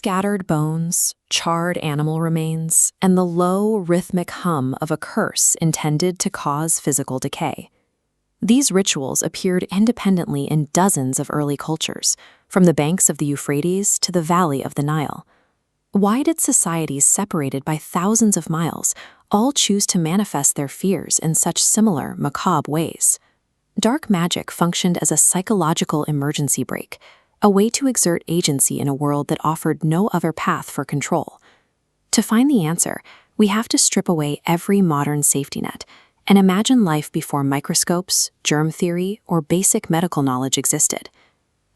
Scattered bones, charred animal remains, and the low, rhythmic hum of a curse intended to cause physical decay. These rituals appeared independently in dozens of early cultures, from the banks of the Euphrates to the valley of the Nile. Why did societies separated by thousands of miles all choose to manifest their fears in such similar, macabre ways? Dark magic functioned as a psychological emergency brake, a way to exert agency in a world that offered no other path for control. To find the answer, we have to strip away every modern safety net and imagine life before microscopes, germ theory, or basic medical knowledge existed.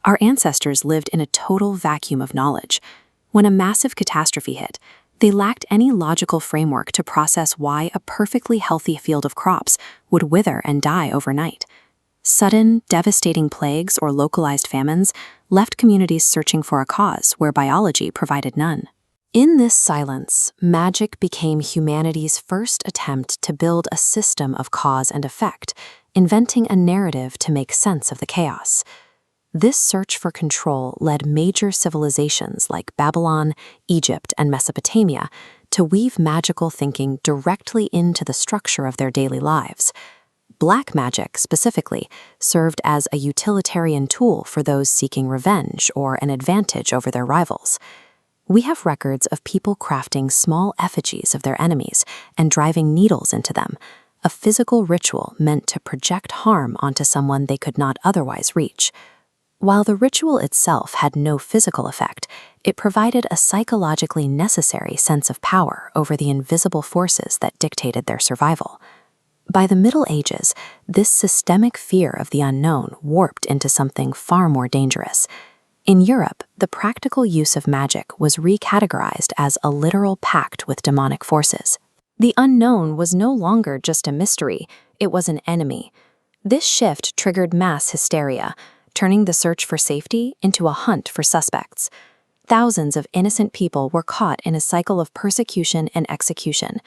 Our ancestors lived in a total vacuum of knowledge. When a massive catastrophe hit, they lacked any logical framework to process why a perfectly healthy field of crops would wither and die overnight. Sudden, devastating plagues or localized famines left communities searching for a cause where biology provided none. In this silence, magic became humanity's first attempt to build a system of cause and effect, inventing a narrative to make sense of the chaos. This search for control led major civilizations like Babylon, Egypt, and Mesopotamia to weave magical thinking directly into the structure of their daily lives. Black magic, specifically, served as a utilitarian tool for those seeking revenge or an advantage over their rivals. We have records of people crafting small effigies of their enemies and driving needles into them, a physical ritual meant to project harm onto someone they could not otherwise reach. While the ritual itself had no physical effect, it provided a psychologically necessary sense of power over the invisible forces that dictated their survival. By the Middle Ages, this systemic fear of the unknown warped into something far more dangerous. In Europe, the practical use of magic was recategorized as a literal pact with demonic forces. The unknown was no longer just a mystery, it was an enemy. This shift triggered mass hysteria, turning the search for safety into a hunt for suspects. Thousands of innocent people were caught in a cycle of persecution and execution.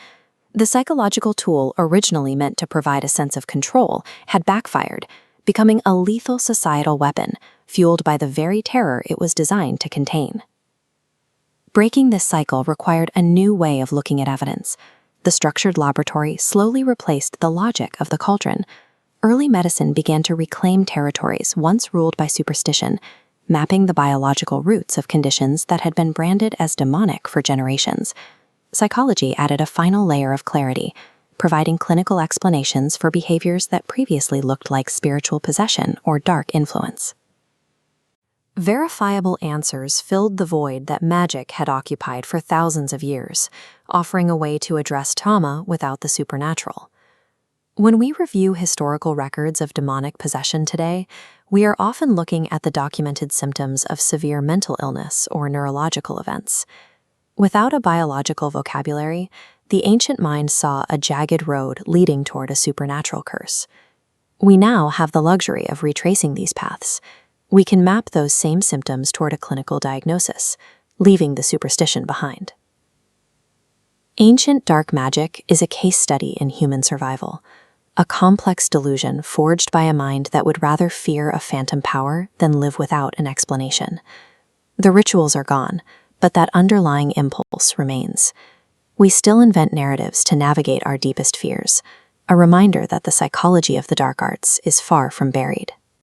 The psychological tool originally meant to provide a sense of control had backfired, becoming a lethal societal weapon, fueled by the very terror it was designed to contain. Breaking this cycle required a new way of looking at evidence. The structured laboratory slowly replaced the logic of the cauldron. Early medicine began to reclaim territories once ruled by superstition, mapping the biological roots of conditions that had been branded as demonic for generations. Psychology added a final layer of clarity, providing clinical explanations for behaviors that previously looked like spiritual possession or dark influence. Verifiable answers filled the void that magic had occupied for thousands of years, offering a way to address trauma without the supernatural. When we review historical records of demonic possession today, we are often looking at the documented symptoms of severe mental illness or neurological events. Without a biological vocabulary, the ancient mind saw a jagged road leading toward a supernatural curse. We now have the luxury of retracing these paths. We can map those same symptoms toward a clinical diagnosis, leaving the superstition behind. Ancient dark magic is a case study in human survival, a complex delusion forged by a mind that would rather fear a phantom power than live without an explanation. The rituals are gone, but that underlying impulse remains. We still invent narratives to navigate our deepest fears, a reminder that the psychology of the dark arts is far from buried.